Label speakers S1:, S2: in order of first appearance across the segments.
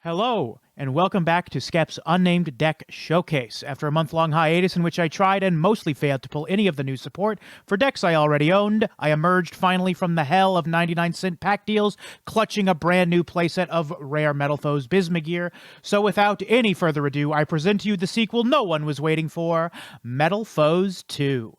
S1: Hello, and welcome back to Skep's Unnamed Deck Showcase. After a month-long hiatus in which I tried and mostly failed to pull any of the new support for decks I already owned, I emerged finally from the hell of 99-cent pack deals, clutching a brand new playset of rare Metalfoes Bismugear. So without any further ado, I present to you the sequel no one was waiting for, Metalfoes 2.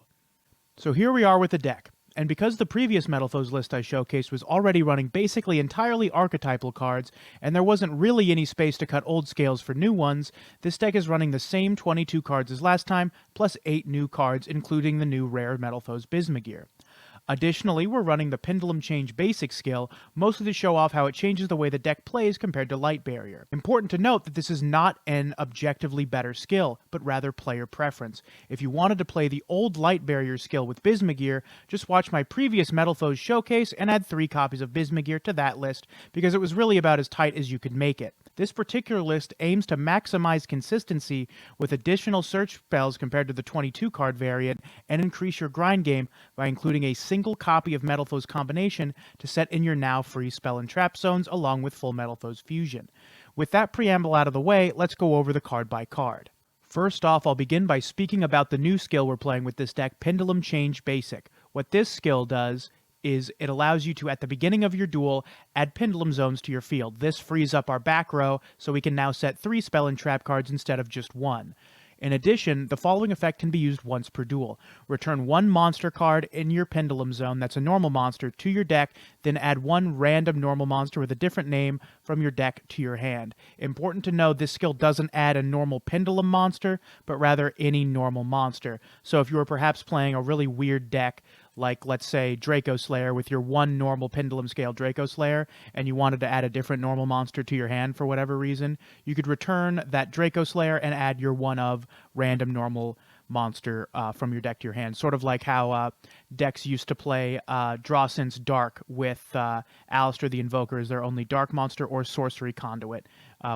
S1: So here we are with the deck. And because the previous Metalfoes list I showcased was already running basically entirely archetypal cards, and there wasn't really any space to cut old scales for new ones, this deck is running the same 22 cards as last time, plus 8 new cards, including the new rare Metalfoes Bismugear. Additionally, we're running the Pendulum Change basic skill, mostly to show off how it changes the way the deck plays compared to Light Barrier. Important to note that this is not an objectively better skill, but rather player preference. If you wanted to play the old Light Barrier skill with Bismugear, just watch my previous Metalfoes showcase and add 3 copies of Bismugear to that list, because it was really about as tight as you could make it. This particular list aims to maximize consistency with additional search spells compared to the 22 card variant, and increase your grind game by including a single copy of Metalfoes Combination to set in your now free spell and trap zones along with full Metalfoes Fusion. With that preamble out of the way, let's go over the card by card. First off, I'll begin by speaking about the new skill we're playing with this deck, Pendulum Change Basic. What this skill does is it allows you to, at the beginning of your duel, add pendulum zones to your field. This frees up our back row, so we can now set 3 spell and trap cards instead of just 1. In addition, the following effect can be used once per duel. Return 1 monster card in your pendulum zone that's a normal monster to your deck, then add 1 random normal monster with a different name from your deck to your hand. Important to know, this skill doesn't add a normal pendulum monster, but rather any normal monster. So if you were perhaps playing a really weird deck, like, let's say, Draco Slayer with your 1 normal Pendulum Scale Draco Slayer, and you wanted to add a different normal monster to your hand for whatever reason, you could return that Draco Slayer and add your 1 of random normal monster from your deck to your hand. Sort of like how decks used to play Drawsense Dark with Alistair the Invoker as their only dark monster, or Sorcery Conduit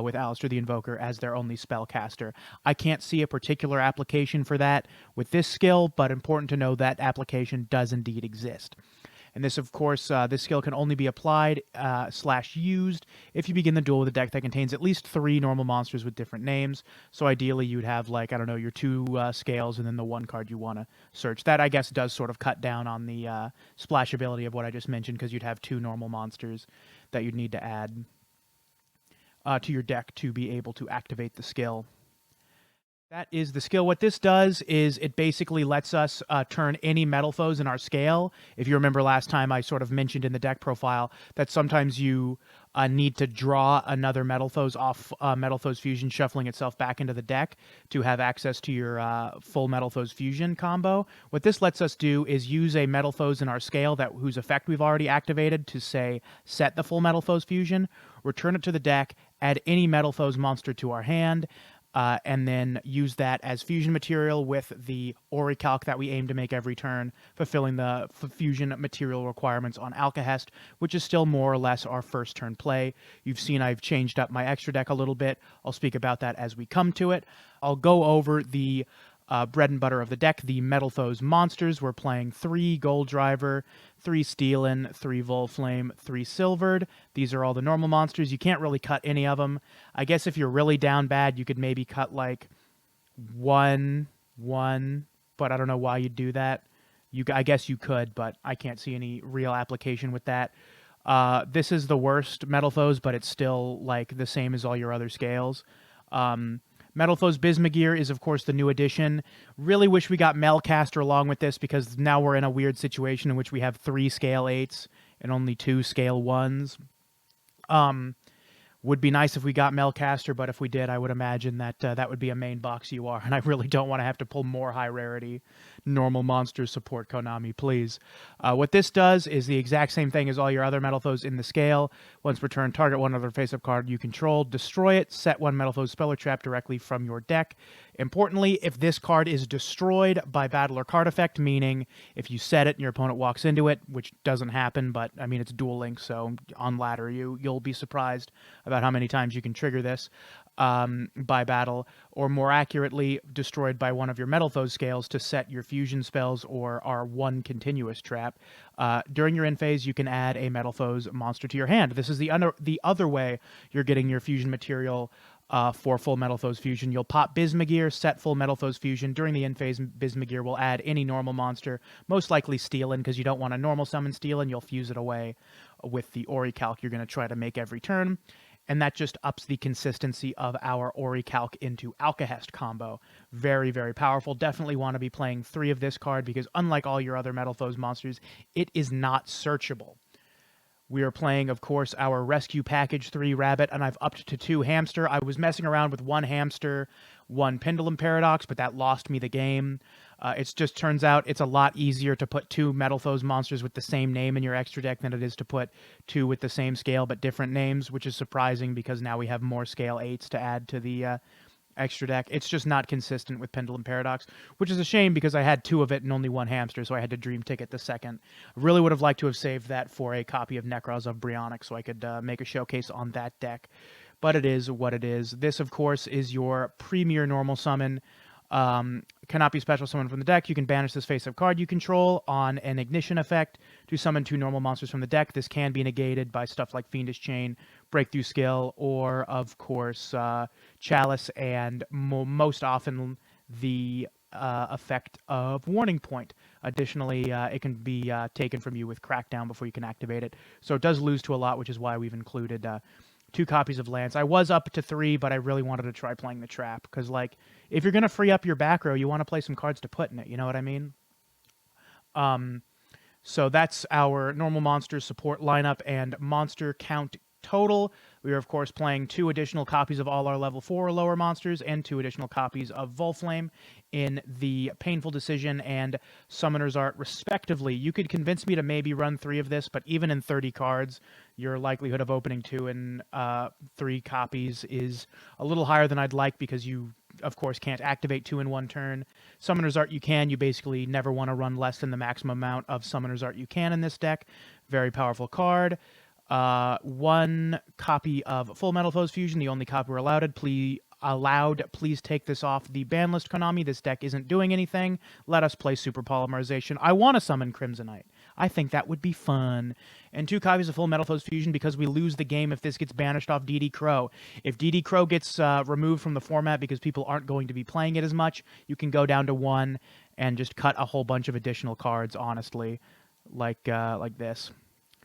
S1: with Alistair the Invoker as their only spellcaster. I can't see a particular application for that with this skill, but important to know that application does indeed exist. And this, of course, this skill can only be applied / used if you begin the duel with a deck that contains at least 3 normal monsters with different names. So ideally, you'd have, like, I don't know, your 2 scales and then the 1 card you want to search. That, I guess, does sort of cut down on the splashability of what I just mentioned, because you'd have 2 normal monsters that you'd need to add to your deck to be able to activate the skill. That is the skill. What this does is it basically lets us turn any Metalfoes in our scale. If you remember last time, I sort of mentioned in the deck profile that sometimes you need to draw another Metalfoes off Metalfoes Fusion, shuffling itself back into the deck to have access to your full Metalfoes Fusion combo. What this lets us do is use a Metalfoes in our scale whose effect we've already activated to, say, set the full Metalfoes Fusion, return it to the deck, add any Metalfoes monster to our hand, and then use that as fusion material with the Orichalc that we aim to make every turn, fulfilling the fusion material requirements on Alcahest, which is still more or less our first turn play. You've seen I've changed up my extra deck a little bit. I'll speak about that as we come to it. I'll go over the bread and butter of the deck, the Metalfoes monsters. We're playing 3 Gold Driver, 3 Steelin, 3 Volflame, 3 Silvered. These are all the normal monsters. You can't really cut any of them. I guess if you're really down bad, you could maybe cut like 1, but I don't know why you'd do that. I guess you could, but I can't see any real application with that. This is the worst Metalfoes, but it's still like the same as all your other scales. Metalfoes Bismugear is, of course, the new addition. Really wish we got Melcaster along with this, because now we're in a weird situation in which we have 3 scale 8s and only 2 scale 1s. Would be nice if we got Melcaster, but if we did, I would imagine that that would be a main box UR, and I really don't want to have to pull more high rarity normal monsters support, Konami, please. What this does is the exact same thing as all your other Metalfoes in the scale. Once returned, target 1 other face-up card you control, destroy it, set 1 Metalfoes spell or trap directly from your deck. Importantly, if this card is destroyed by battle or card effect, meaning if you set it and your opponent walks into it, which doesn't happen, but I mean it's Duel Links, so on ladder you'll be surprised about about how many times you can trigger this by battle, or more accurately, destroyed by one of your Metalfoes scales to set your fusion spells or our one continuous trap. During your end phase, you can add a Metalfoes monster to your hand. This is the other way you're getting your fusion material for full Metalfoes fusion. You'll pop Bismugear, set full Metalfoes fusion. During the end phase, Bismugear will add any normal monster, most likely Steelin, because you don't want to normal summon Steelin. You'll fuse it away with the Orichalc you're going to try to make every turn. And that just ups the consistency of our Orichalc into Alcahest combo. Very, very powerful. Definitely want to be playing 3 of this card because unlike all your other Metalfoes monsters, it is not searchable. We are playing, of course, our Rescue Package 3 Rabbit, and I've upped to 2 Hamster. I was messing around with 1 Hamster, 1 Pendulum Paradox, but that lost me the game. It just turns out it's a lot easier to put 2 Metalfoes monsters with the same name in your extra deck than it is to put 2 with the same scale but different names, which is surprising because now we have more scale 8s to add to the extra deck. It's just not consistent with Pendulum Paradox, which is a shame because I had 2 of it and only 1 Hamster, so I had to Dream Ticket the second. I really would have liked to have saved that for a copy of Necros of Brionac so I could make a showcase on that deck. But it is what it is. This, of course, is your premier normal summon. Cannot be special summoned from the deck. You can banish this face-up card you control on an ignition effect to summon 2 normal monsters from the deck. This can be negated by stuff like Fiendish Chain, Breakthrough Skill, or, of course, Chalice, and most often the effect of Warning Point. Additionally, it can be taken from you with Crackdown before you can activate it. So it does lose to a lot, which is why we've included 2 copies of Lance. I was up to 3, but I really wanted to try playing the Trap, because, like, if you're going to free up your back row, you want to play some cards to put in it, you know what I mean? So that's our normal monsters support lineup and monster count total. We are, of course, playing 2 additional copies of all our level 4 or lower monsters and 2 additional copies of Volflame in the Painful Decision and Summoner's Art, respectively. You could convince me to maybe run 3 of this, but even in 30 cards, your likelihood of opening 2 and 3 copies is a little higher than I'd like because you, of course, can't activate 2 in 1 turn. Summoner's Art you can. You basically never want to run less than the maximum amount of Summoner's Art you can in this deck. Very powerful card. 1 copy of Full Metalfoes Fusion, the only copy we're allowed. Please take this off the ban list, Konami. This deck isn't doing anything. Let us play Super Polymerization. I want to summon Crimsonite. I think that would be fun. And 2 copies of Full Metalfoes Fusion because we lose the game if this gets banished off DD Crow. If DD Crow gets removed from the format because people aren't going to be playing it as much, you can go down to 1 and just cut a whole bunch of additional cards, honestly, like this,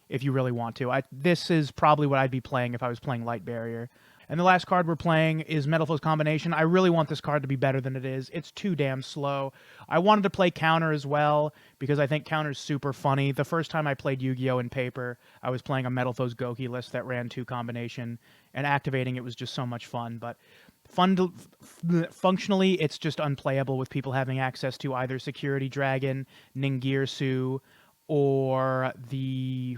S1: if you really want to. This is probably what I'd be playing if I was playing Light Barrier. And the last card we're playing is Metalfoes Combination. I really want this card to be better than it is. It's too damn slow. I wanted to play Counter as well, because I think Counter's super funny. The first time I played Yu-Gi-Oh! In paper, I was playing a Metalfoes Goki list that ran 2 combination, and activating it was just so much fun. But functionally, it's just unplayable with people having access to either Security Dragon, Ningirsu, or the,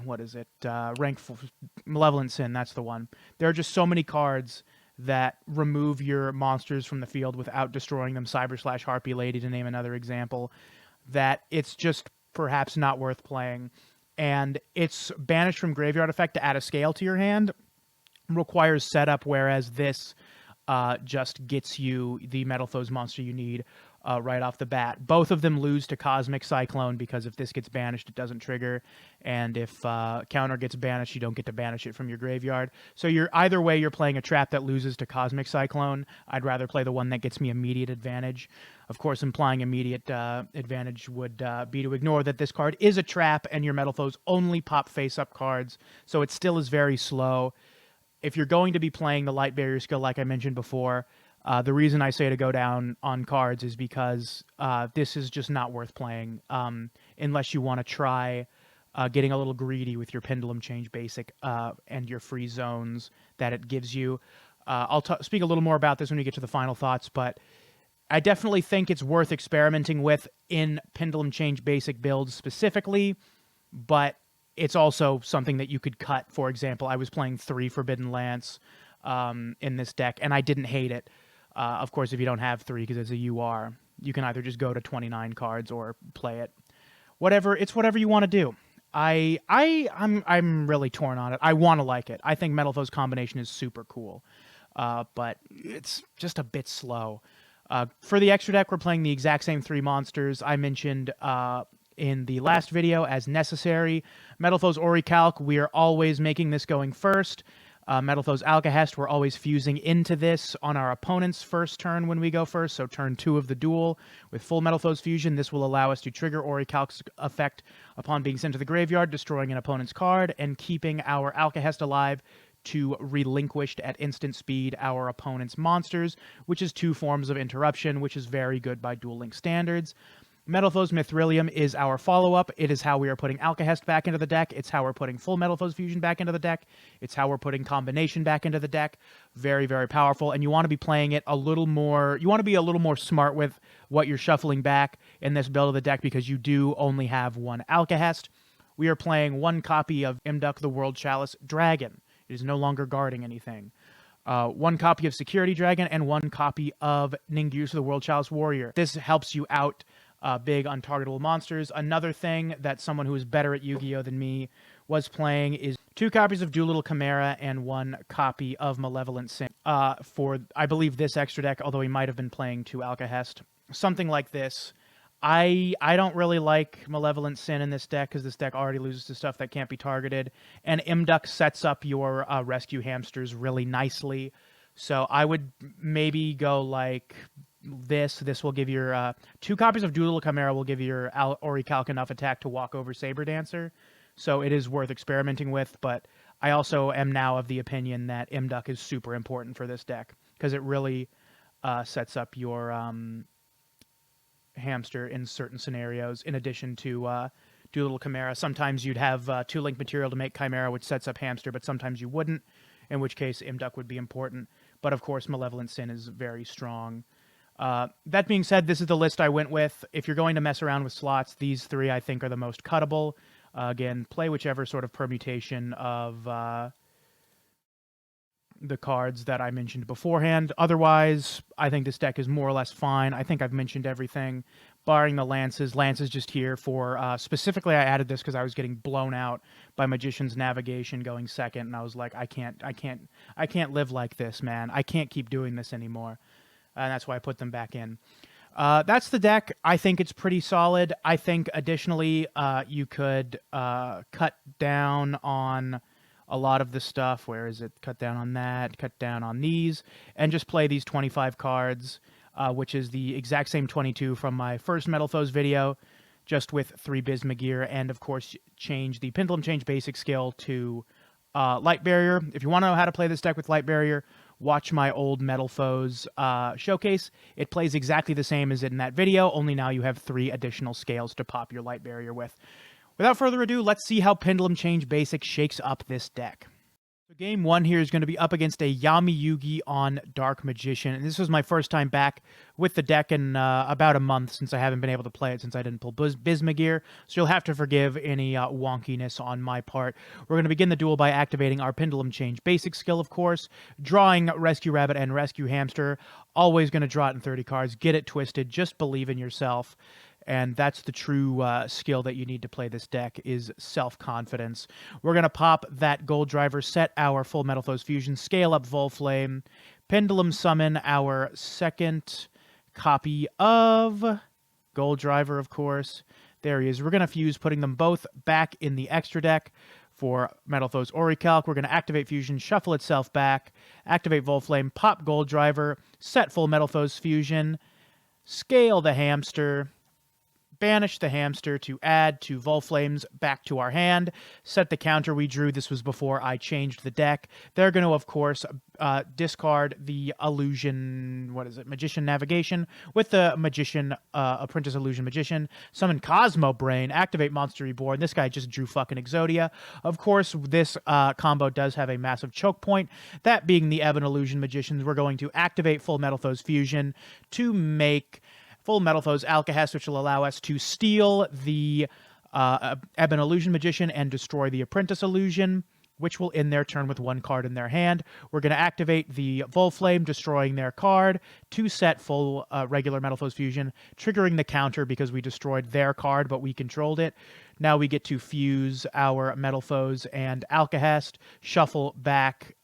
S1: Malevolent Sin, that's the one. There are just so many cards that remove your monsters from the field without destroying them, Cyber/Harpy Lady to name another example, that it's just perhaps not worth playing. And it's banished from graveyard effect to add a scale to your hand, requires setup, whereas this just gets you the Metalfoes monster you need right off the bat. Both of them lose to Cosmic Cyclone because if this gets banished, it doesn't trigger, and if Counter gets banished, you don't get to banish it from your graveyard. So either way, you're playing a trap that loses to Cosmic Cyclone. I'd rather play the one that gets me immediate advantage. Of course, implying immediate advantage would be to ignore that this card is a trap, and your Metalfoes only pop face-up cards, so it still is very slow. If you're going to be playing the Light Barrier skill, like I mentioned before, the reason I say to go down on cards is because this is just not worth playing unless you want to try getting a little greedy with your Pendulum Change Basic and your free zones that it gives you. I'll speak a little more about this when we get to the final thoughts, but I definitely think it's worth experimenting with in Pendulum Change Basic builds specifically, but it's also something that you could cut. For example, I was playing 3 Forbidden Lance in this deck, and I didn't hate it. Of course, if you don't have 3 because it's a UR, you can either just go to 29 cards or play it. It's whatever you want to do. I'm really torn on it. I want to like it. I think Metalfoes combination is super cool, but it's just a bit slow. For the extra deck, we're playing the exact same 3 monsters I mentioned in the last video as necessary. Metalfoes Orichalc, we are always making this going first. Metalfoes Alcahest, we're always fusing into this on our opponent's first turn when we go first, so turn 2 of the duel. With full Metalfoes fusion, this will allow us to trigger Orichalc's effect upon being sent to the graveyard, destroying an opponent's card, and keeping our Alcahest alive to relinquished at instant speed our opponent's monsters, which is 2 forms of interruption, which is very good by Duel Link standards. Metalfoes Mithrilium is our follow-up. It is how we are putting Alcahest back into the deck. It's how we're putting full Metalfoes Fusion back into the deck. It's how we're putting Combination back into the deck. Very, very powerful. And you want to be playing it a little more... You want to be a little more smart with what you're shuffling back in this build of the deck because you do only have 1 Alcahest. We are playing 1 copy of Imduk the World Chalice Dragon. It is no longer guarding anything. 1 copy of Security Dragon and 1 copy of Ningyus the World Chalice Warrior. This helps you out big untargetable monsters. Another thing that someone who is better at Yu-Gi-Oh! Than me was playing is 2 copies of Doolittle Chimera and 1 copy of Malevolent Sin for, I believe, this extra deck, although he might have been playing 2 Alcahest. Something like this. I don't really like Malevolent Sin in this deck because this deck already loses to stuff that can't be targeted, and Imduk sets up your rescue hamsters really nicely. So I would maybe go like this. This will give your 2 copies of Doolittle Chimera will give your Orichalc enough attack to walk over Saber Dancer. So it is worth experimenting with, but I also am now of the opinion that Imduk is super important for this deck because it really sets up your hamster in certain scenarios in addition to Doolittle Chimera. Sometimes you'd have 2 link material to make Chimera, which sets up hamster, but sometimes you wouldn't, in which case Imduk would be important. But of course, Malevolent Sin is very strong. That being said, this is the list I went with. If you're going to mess around with slots, these 3 I think are the most cuttable. Again, play whichever sort of permutation of the cards that I mentioned beforehand. Otherwise, I think this deck is more or less fine. I think I've mentioned everything, barring the Lances. Lance is just here for... specifically, I added this because I was getting blown out by Magician's Navigation going second, and I was like, I can't live like this, man. I can't keep doing this anymore. And that's why I put them back in. That's the deck. I think it's pretty solid. I think, additionally, you could cut down on a lot of the stuff. Where is it? Cut down on that, cut down on these, and just play these 25 cards, which is the exact same 22 from my first Metalfoes video, just with 3 Bismugear, and, of course, change the Pendulum Change basic skill to Light Barrier. If you want to know how to play this deck with Light Barrier, watch my old Metalfoes showcase. It plays exactly the same as in that video, only now you have 3 additional scales to pop your Light Barrier with. Without further ado, let's see how Pendulum Change Basic shakes up this deck. So game 1 here is going to be up against a Yami Yugi on Dark Magician, and this was my first time back with the deck in about a month since I haven't been able to play it since I didn't pull Bismugear, so you'll have to forgive any wonkiness on my part. We're going to begin the duel by activating our Pendulum Change Basic skill, of course, drawing Rescue Rabbit and Rescue Hamster. Always going to draw it in 30 cards. Get it twisted. Just believe in yourself. And that's the true skill that you need to play this deck, is self-confidence. We're going to pop that Gold Driver, set our full Metalfoes Fusion, scale up Volflame, Pendulum Summon our second copy of Gold Driver, of course. There he is. We're going to fuse, putting them both back in the extra deck. For Metalfoes Orichalc, we're going to activate Fusion, shuffle itself back, activate Volflame, pop Gold Driver, set full Metalfoes Fusion, scale the hamster, banish the hamster to add 2 Volflames back to our hand, set the counter we drew. This was before I changed the deck. They're going to, of course, discard the Illusion, Magician Navigation, with the Magician, Apprentice Illusion Magician, summon Cosmo Brain, activate Monster Reborn. This guy just drew fucking Exodia. Of course, this combo does have a massive choke point, that being the Ebon Illusion Magicians. We're going to activate full Metalfoes Fusion to make full Metalfoes Alcahest, which will allow us to steal the Ebon Illusion Magician and destroy the Apprentice Illusion, which will end their turn with 1 card in their hand. We're going to activate the Volflame, destroying their card, to set full regular Metalfoes Fusion, triggering the counter because we destroyed their card, but we controlled it. Now we get to fuse our Metalfoes and Alcahest, shuffle back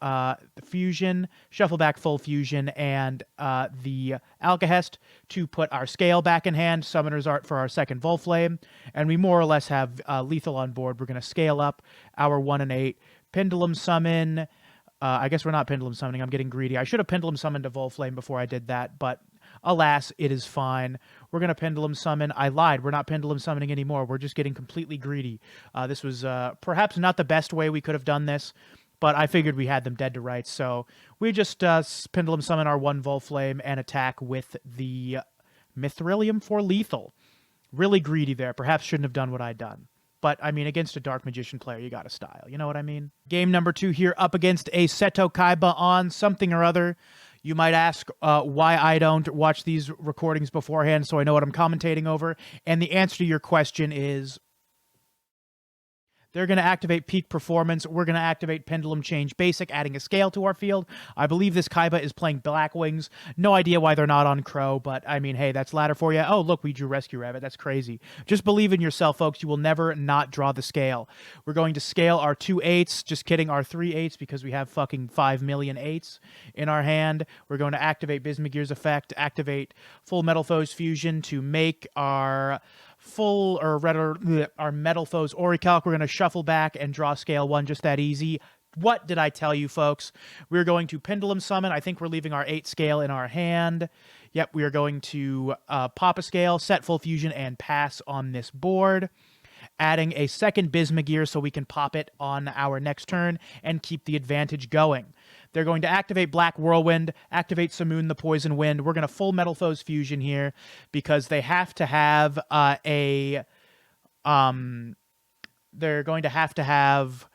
S1: fusion, shuffle back full fusion and the Alcahest to put our scale back in hand, Summoner's Art for our second Volflame, and we more or less have lethal on board. We're going to scale up our 1 and 8, Pendulum Summon. I guess we're not Pendulum Summoning. I'm getting greedy. I should have Pendulum Summoned a Volflame before I did that, but alas, it is fine. We're going to Pendulum Summon. I lied. We're not Pendulum Summoning anymore. We're just getting completely greedy. This was perhaps not the best way we could have done this, but I figured we had them dead to rights. So we just Pendulum Summon our 1 Volflame and attack with the Mithrilium for lethal. Really greedy there. Perhaps shouldn't have done what I'd done. But, I mean, against a Dark Magician player, you got a style. You know what I mean? Game number 2 here, up against a Seto Kaiba on something or other. You might ask why I don't watch these recordings beforehand so I know what I'm commentating over. And the answer to your question is they're going to activate Peak Performance. We're going to activate Pendulum Change Basic, adding a scale to our field. I believe this Kaiba is playing Black Wings. No idea why they're not on Crow, but I mean, hey, that's ladder for you. Oh, look, we drew Rescue Rabbit. That's crazy. Just believe in yourself, folks. You will never not draw the scale. We're going to scale our 2 8s. Just kidding, our 3 8s because we have fucking 5 million 8s in our hand. We're going to activate Bismugear's effect, activate full Metalfoes Fusion to make our full or rather our Metalfoes Orichalc. We're going to shuffle back and draw scale 1, just that easy. What did I tell you, folks? We're going to Pendulum Summon. I think we're leaving our 8 scale in our hand. Yep, we are going to pop a scale, set full fusion, and pass on this board. Adding a second Bismugear so we can pop it on our next turn and keep the advantage going. They're going to activate Black Whirlwind, activate Simoon the Poison Wind. We're going to full Metalfoes Fusion here because they have to have they're going to have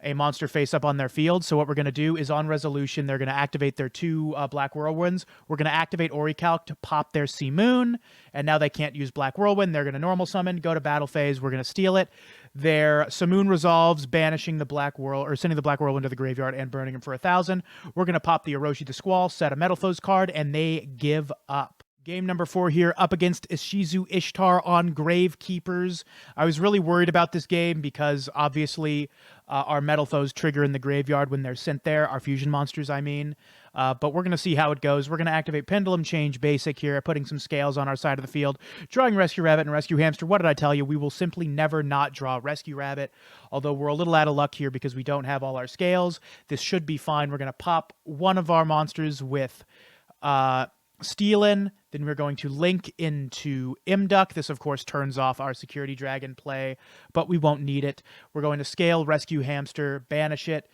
S1: a monster face up on their field. So what we're going to do is on resolution, they're going to activate their 2 Black Whirlwinds. We're going to activate Orichalc to pop their Simoon, and now they can't use Black Whirlwind. They're going to normal summon, go to battle phase. We're going to steal it. Their Simoon resolves, banishing the Black Whirl, or sending the Black Whirlwind to the graveyard and burning him for 1,000. We're going to pop the Orochi the Squall, set a Metalfoes card, and they give up. Game number 4 here, up against Ishizu Ishtar on Gravekeepers. I was really worried about this game because, obviously, our Metalfoes trigger in the graveyard when they're sent there. Our fusion monsters, I mean. But we're going to see how it goes. We're going to activate Pendulum Change Basic here, putting some scales on our side of the field. Drawing Rescue Rabbit and Rescue Hamster. What did I tell you? We will simply never not draw Rescue Rabbit. Although we're a little out of luck here because we don't have all our scales. This should be fine. We're going to pop one of our monsters with Stealin'. Then we're going to link into Imduck. This, of course, turns off our Security Dragon play, but we won't need it. We're going to scale Rescue Hamster, banish it,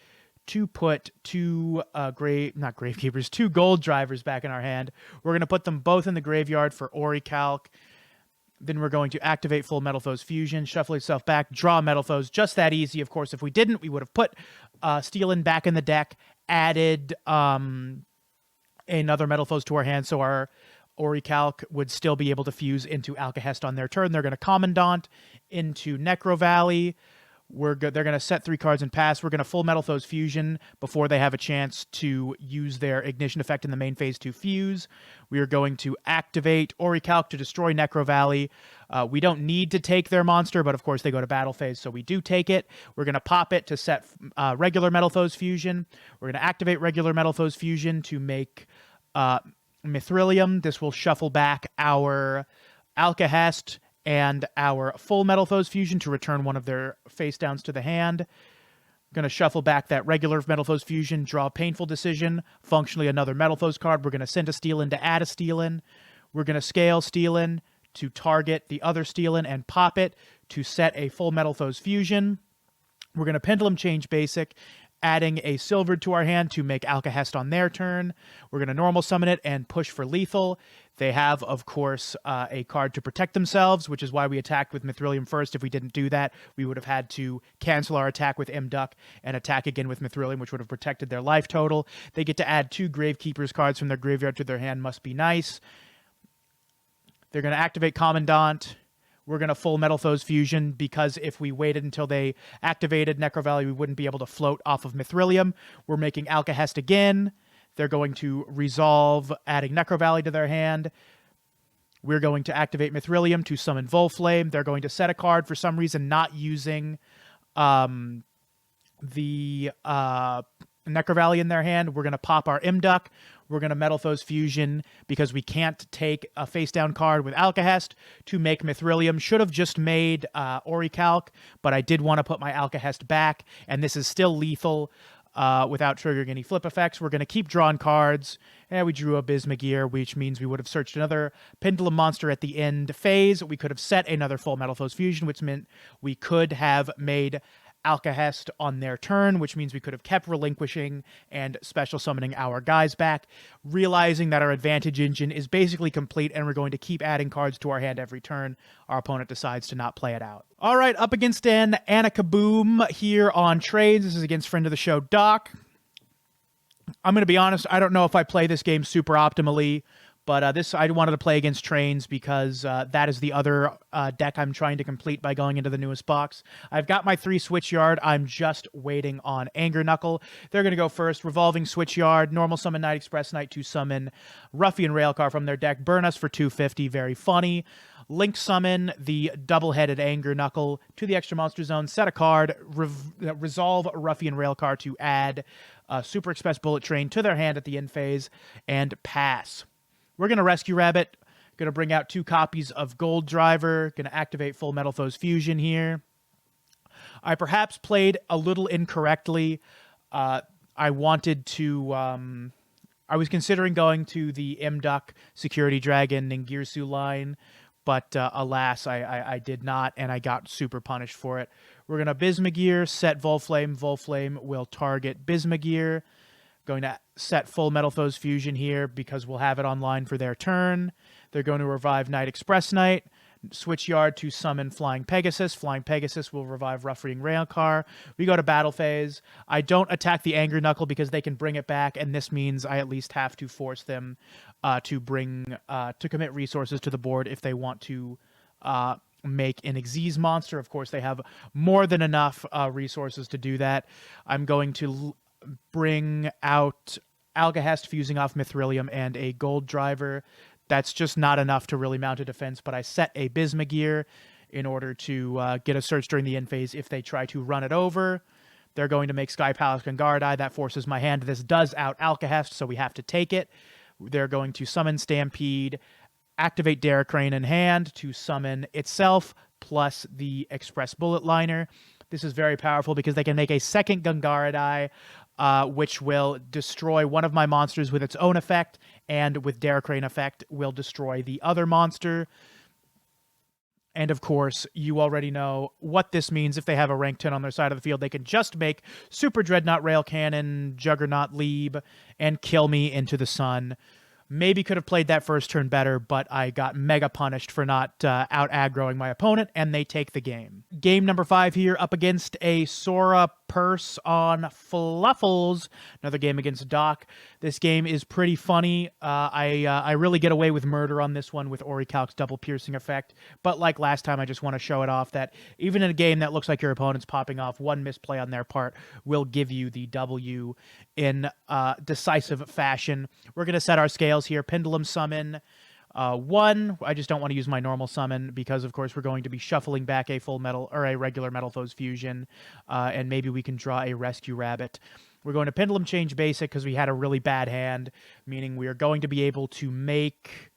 S1: to put 2 2 Gold Drivers back in our hand. We're going to put them both in the graveyard for Orichalc. Then we're going to activate full Metalfoes Fusion, shuffle itself back, draw Metalfoes. Just that easy. Of course, if we didn't, we would have put Stealin' back in the deck, added another Metalfoes to our hand, so our Orichalc would still be able to fuse into Alcahest on their turn. They're going to Commandant into Necro Valley. They're going to set 3 cards and pass. We're going to full Metalfoes Fusion before they have a chance to use their Ignition effect in the main phase to fuse. We are going to activate Orichalc to destroy Necro Valley. We don't need to take their monster, but of course they go to battle phase, so we do take it. We're going to pop it to set regular Metalfoes Fusion. We're going to activate regular Metalfoes Fusion to make Mithrilium. This will shuffle back our Alcahest and our full Metalfoes Fusion to return one of their face downs to the hand. I'm going to shuffle back that regular Metalfoes Fusion, draw a Painful Decision, functionally another Metalfoes card. We're going to send a Stealin' to add a Stealin'. We're going to scale Stealin' to target the other Stealin' and pop it to set a full Metalfoes Fusion. We're going to Pendulum Change Basic, adding a Silvered to our hand to make Alcahest on their turn. We're going to normal summon it and push for lethal. They have, of course, a card to protect themselves, which is why we attacked with Mithrilium first. If we didn't do that, we would have had to cancel our attack with Imduck and attack again with Mithrilium, which would have protected their life total. They get to add 2 Gravekeepers cards from their graveyard to their hand. Must be nice. They're going to activate Commandant. We're going to full Metalfoes Fusion because if we waited until they activated Necro Valley, we wouldn't be able to float off of Mithrilium. We're making Alcahest again. They're going to resolve, adding Necro Valley to their hand. We're going to activate Mithrilium to summon Volflame. They're going to set a card, for some reason not using the Necro Valley in their hand. We're going to pop our Imduck. We're going to Metalfoes Fusion because we can't take a face-down card with Alcahest to make Mithrilium. Should have just made Orichalc, but I did want to put my Alcahest back, and this is still lethal without triggering any flip effects. We're going to keep drawing cards. And we drew a Bismugear, which means we would have searched another Pendulum monster at the end phase. We could have set another full Metalfoes Fusion, which meant we could have made Alcahest on their turn, which means we could have kept relinquishing and special summoning our guys back, realizing that our advantage engine is basically complete and we're going to keep adding cards to our hand every turn. Our opponent decides to not play it out. All right, up against an Anakaboom here on trades. This is against friend of the show, Doc. I'm going to be honest, I don't know if I play this game super optimally, but this I wanted to play against Trains because that is the other deck I'm trying to complete by going into the newest box. I've got my 3 Switchyard. I'm just waiting on Anger Knuckle. They're going to go first. Revolving Switchyard, normal summon Night Express Knight to summon Ruffian Railcar from their deck. Burn us for 250. Very funny. Link summon the double-headed Anger Knuckle to the extra monster zone. Set a card. Resolve Ruffian Railcar to add Super Express Bullet Train to their hand at the end phase and pass. We're going to Rescue Rabbit. Going to bring out 2 copies of Gold Driver. Going to activate full Metalfoes Fusion here. I perhaps played a little incorrectly. I wanted to... I was considering going to the Imduck Security Dragon Ningirsu line, but alas, I did not, and I got super punished for it. We're going to Bismugear, set Volflame. Volflame will target Bismugear. Going to set full Metalfoes Fusion here because we'll have it online for their turn. They're going to revive Night Express Knight. Switchyard to summon Flying Pegasus. Flying Pegasus will revive Ruffian Railcar. We go to battle phase. I don't attack the Anger Knuckle because they can bring it back, and this means I at least have to force them to commit resources to the board if they want to make an Xyz monster. Of course, they have more than enough resources to do that. I'm going to bring out Alcahest fusing off Mithrilium and a Gold Driver. That's just not enough to really mount a defense, but I set a Bismugear in order to get a search during the end phase if they try to run it over. They're going to make Sky Palace Gangardai. That forces my hand. This does out Alcahest, so we have to take it. They're going to summon Stampede, activate Daracrane in hand to summon itself, plus the Express Bullet Liner. This is very powerful because they can make a second Gangardai, which will destroy one of my monsters with its own effect, and with Daracrane effect will destroy the other monster. And of course, you already know what this means. If they have a rank 10 on their side of the field, they can just make Super Dreadnought Rail Cannon, Juggernaut Leap, and kill me into the sun. Maybe could have played that first turn better, but I got mega punished for not out-aggroing my opponent, and they take the game. Game number 5 here, up against a Sora Purse on Fluffles. Another game against Doc. This game is pretty funny. I really get away with murder on this one with Orichalc's double piercing effect, but like last time, I just want to show it off that even in a game that looks like your opponent's popping off, one misplay on their part will give you the W in decisive fashion. We're going to set our scales here. Pendulum summon 1. I just don't want to use my normal summon because, of course, we're going to be shuffling back a full metal or a regular Metalfoes Fusion, and maybe we can draw a Rescue Rabbit. We're going to Pendulum change basic because we had a really bad hand, meaning we are going to be able to make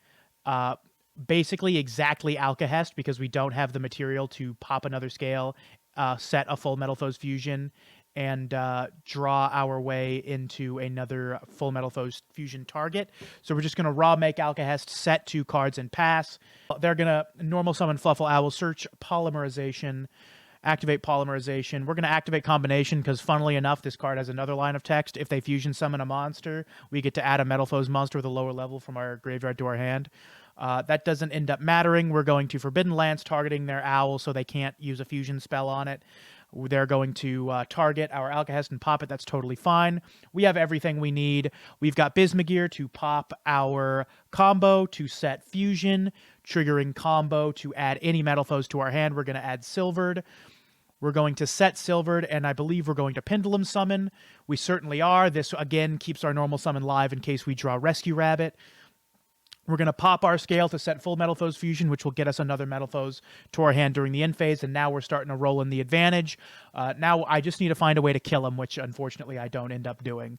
S1: basically exactly Alcahest because we don't have the material to pop another scale, set a full Metalfoes Fusion, and draw our way into another full Metalfoes Fusion target. So we're just going to raw make Alcahest, set 2 cards, and pass. They're going to normal summon Fluffle Owl, search Polymerization, activate Polymerization. We're going to activate Combination because, funnily enough, this card has another line of text. If they fusion summon a monster, we get to add a Metalfoes monster with a lower level from our graveyard to our hand. That doesn't end up mattering. We're going to Forbidden Lance, targeting their owl so they can't use a fusion spell on it. They're going to target our Alcahest and pop it. That's totally fine. We have everything we need. We've got Bismugear to pop our combo to set Fusion, triggering combo to add any Metalfoes to our hand. We're going to add Silvered. We're going to set Silvered, and I believe we're going to Pendulum summon. We certainly are. This, again, keeps our normal summon live in case we draw Rescue Rabbit. We're going to pop our scale to set full Metalfoes fusion, which will get us another Metalfoes to our hand during the end phase, and now we're starting to roll in the advantage. Now I just need to find a way to kill him, which unfortunately I don't end up doing.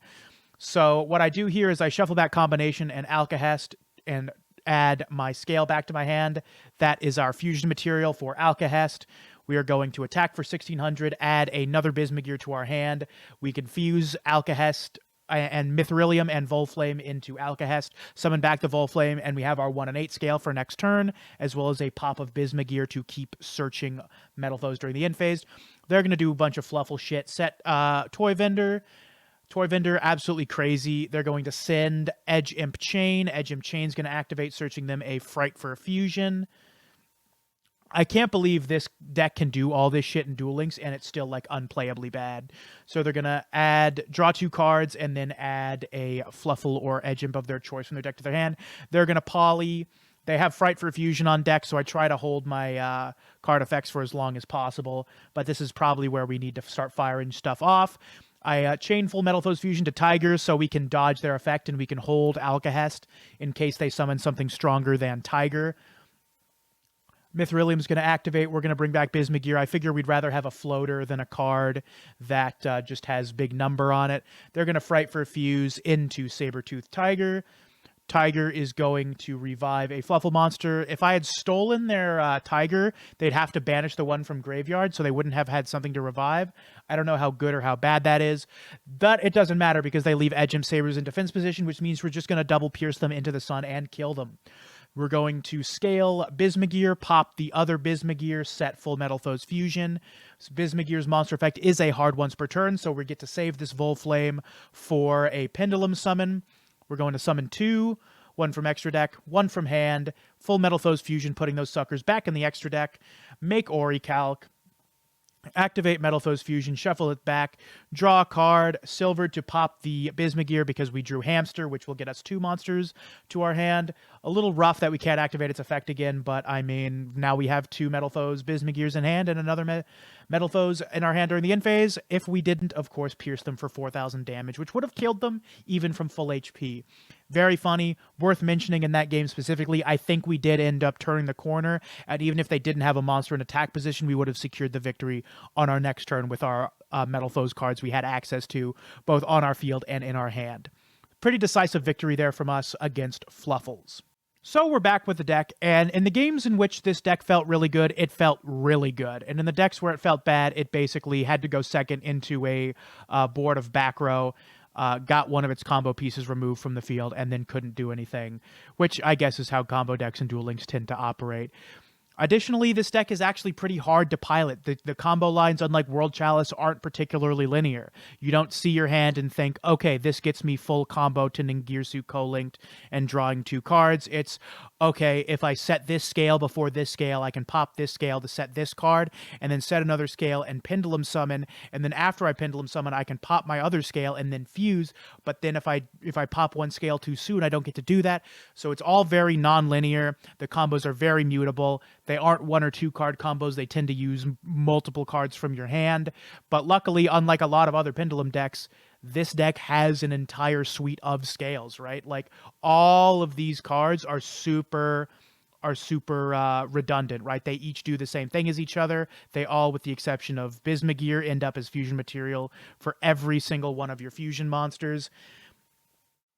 S1: So what I do here is I shuffle that combination and Alcahest and add my scale back to my hand. That is our fusion material for Alcahest. We are going to attack for 1600, add another Bismugear to our hand. We can fuse Alcahest and Mithrilium and Volflame into Alcahest, summon back the Volflame, and we have our 1 and 8 scale for next turn, as well as a pop of Bismugear to keep searching Metalfoes during the end phase. They're going to do a bunch of fluffle shit. Set Toy Vendor. Toy Vendor, absolutely crazy. They're going to send Edge Imp Chain. Edge Imp Chain's going to activate, searching them a Fright for a Fusion. I can't believe this deck can do all this shit in Duel Links and it's still like unplayably bad. So they're going to draw 2 cards and then add a Fluffle or Edge Imp of their choice from their deck to their hand. They're going to poly. They have Fright for Fusion on deck, so I try to hold my card effects for as long as possible. But this is probably where we need to start firing stuff off. I chain full Metalfoes Fusion to Tigers so we can dodge their effect and we can hold Alcahest in case they summon something stronger than Tiger. Mithrilium's going to activate. We're going to bring back Bismugear. I figure we'd rather have a floater than a card that just has big number on it. They're going to Fright for a Fuse into Saber-Tooth Tiger. Tiger is going to revive a Fluffle monster. If I had stolen their Tiger, they'd have to banish the one from Graveyard, so they wouldn't have had something to revive. I don't know how good or how bad that is, but it doesn't matter because they leave Edge Imp Sabers in defense position, which means we're just going to double pierce them into the sun and kill them. We're going to scale Bismugear, pop the other Bismugear, set full Metalfoes Fusion. So Bismugear's monster effect is a hard once per turn, so we get to save this Volflame for a Pendulum summon. We're going to summon 2, 1 from extra deck, 1 from hand, full Metalfoes Fusion, putting those suckers back in the extra deck, make Ori Calc, activate Metalfoes Fusion, shuffle it back, draw a card, silver to pop the Bismugear because we drew Hamster, which will get us 2 monsters to our hand. A little rough that we can't activate its effect again, but I mean, now we have 2 Metalfoes Bismugears in hand and another Metalfoes in our hand during the end phase. If we didn't, of course, pierce them for 4,000 damage, which would have killed them even from full HP. Very funny, worth mentioning in that game specifically. I think we did end up turning the corner, and even if they didn't have a monster in attack position, we would have secured the victory on our next turn with our Metalfoes cards we had access to, both on our field and in our hand. Pretty decisive victory there from us against Fluffles. So we're back with the deck, and in the games in which this deck felt really good, it felt really good. And in the decks where it felt bad, it basically had to go second into a board of back row, got one of its combo pieces removed from the field, and then couldn't do anything, which I guess is how combo decks and Duel Links tend to operate. Additionally, this deck is actually pretty hard to pilot. The combo lines, unlike World Chalice, aren't particularly linear. You don't see your hand and think, okay, this gets me full combo to Ningirsu co-linked and drawing 2 cards. It's, okay, if I set this scale before this scale, I can pop this scale to set this card, and then set another scale and Pendulum summon, and then after I Pendulum summon, I can pop my other scale and then fuse, but then if I pop one scale too soon, I don't get to do that. So it's all very non-linear. The combos are very mutable. They aren't 1 or 2 card combos. They tend to use multiple cards from your hand. But luckily, unlike a lot of other Pendulum decks, this deck has an entire suite of scales, right? Like, all of these cards are super redundant, right? They each do the same thing as each other. They all, with the exception of Bismugear, end up as fusion material for every single one of your fusion monsters.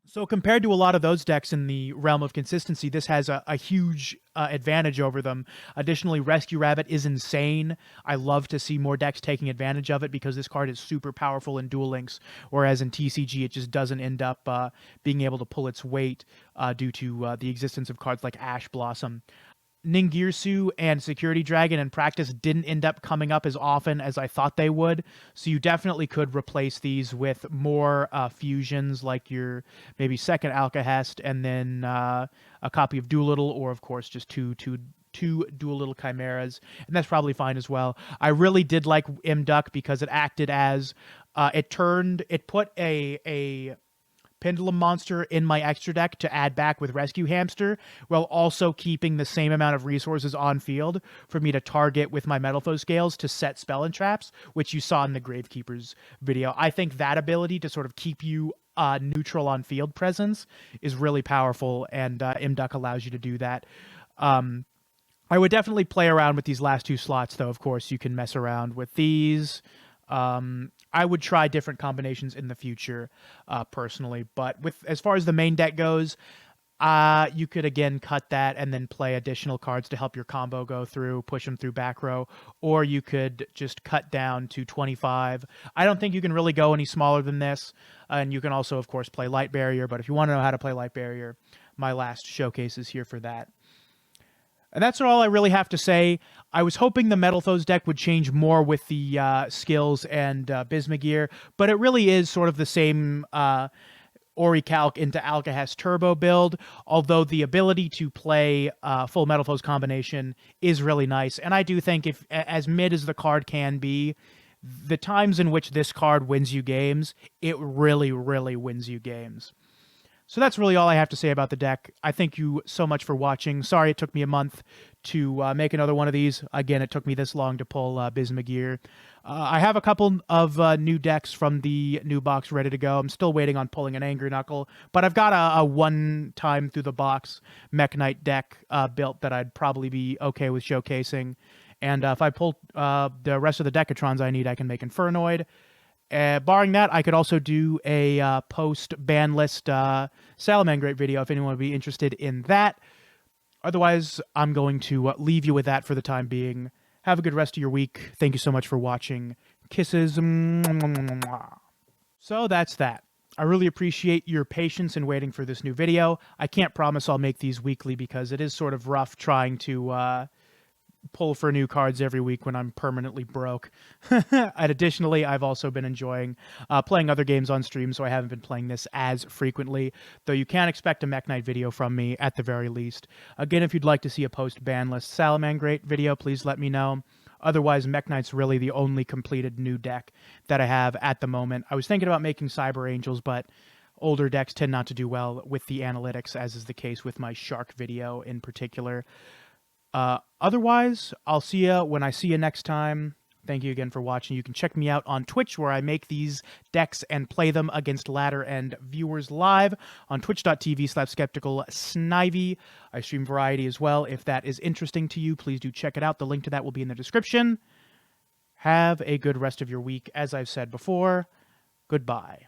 S1: So compared to a lot of those decks in the realm of consistency, this has a huge advantage over them. Additionally, Rescue Rabbit is insane. I love to see more decks taking advantage of it because this card is super powerful in Duel Links, whereas in TCG it just doesn't end up being able to pull its weight due to the existence of cards like Ash Blossom. Ningirsu and Security Dragon in practice didn't end up coming up as often as I thought they would, so you definitely could replace these with more fusions, like your maybe second Alcahest, and then a copy of Doolittle, or of course just two Doolittle Chimeras, and that's probably fine as well. I really did like M-Duck because it acted as it put a Pendulum monster in my extra deck to add back with Rescue Hamster, while also keeping the same amount of resources on field for me to target with my Metalfoes scales to set spell and traps, which you saw in the Gravekeeper's video. I think that ability to sort of keep you neutral on field presence is really powerful, and Imduck allows you to do that. I would definitely play around with these last two slots, though. Of course, you can mess around with these. I would try different combinations in the future, personally. But as far as the main deck goes, you could again cut that and then play additional cards to help your combo go through, push them through back row, or you could just cut down to 25. I don't think you can really go any smaller than this, and you can also, of course, play Light Barrier. But if you want to know how to play Light Barrier, my last showcase is here for that. And that's all I really have to say. I was hoping the Metalfoes deck would change more with the skills and Bismugear, but it really is sort of the same Orichalc into Alcahest Turbo build, although the ability to play full Metalfoes combination is really nice. And I do think, if as mid as the card can be, the times in which this card wins you games, it really, really wins you games. So that's really all I have to say about the deck. I thank you so much for watching. Sorry it took me a month to make another one of these. Again, it took me this long to pull Bismugear. I have a couple of new decks from the new box ready to go. I'm still waiting on pulling an Angry Knuckle, but I've got a one-time through-the-box Mech Knight deck built that I'd probably be okay with showcasing. And if I pull the rest of the Decatrons I need, I can make Infernoid. Barring that, I could also do a post-ban list Salamangreat video if anyone would be interested in that. Otherwise, I'm going to leave you with that for the time being. Have a good rest of your week. Thank you so much for watching. Kisses. So that's that. I really appreciate your patience in waiting for this new video. I can't promise I'll make these weekly because it is sort of rough trying to pull for new cards every week when I'm permanently broke. And additionally, I've also been enjoying playing other games on stream, so I haven't been playing this as frequently, though you can expect a Mech Knight video from me at the very least. Again, if you'd like to see a post-ban list Salamangreat video, please let me know. Otherwise, Mech Knight's really the only completed new deck that I have at the moment. I was thinking about making Cyber Angels, but older decks tend not to do well with the analytics, as is the case with my Shark video in particular. Otherwise, I'll see you when I see you next time. Thank you again for watching. You can check me out on Twitch, where I make these decks and play them against ladder and viewers live on twitch.tv/skepticalsnivy. I stream variety as well. If that is interesting to you, please do check it out. The link to that will be in the description. Have a good rest of your week. As I've said before, goodbye.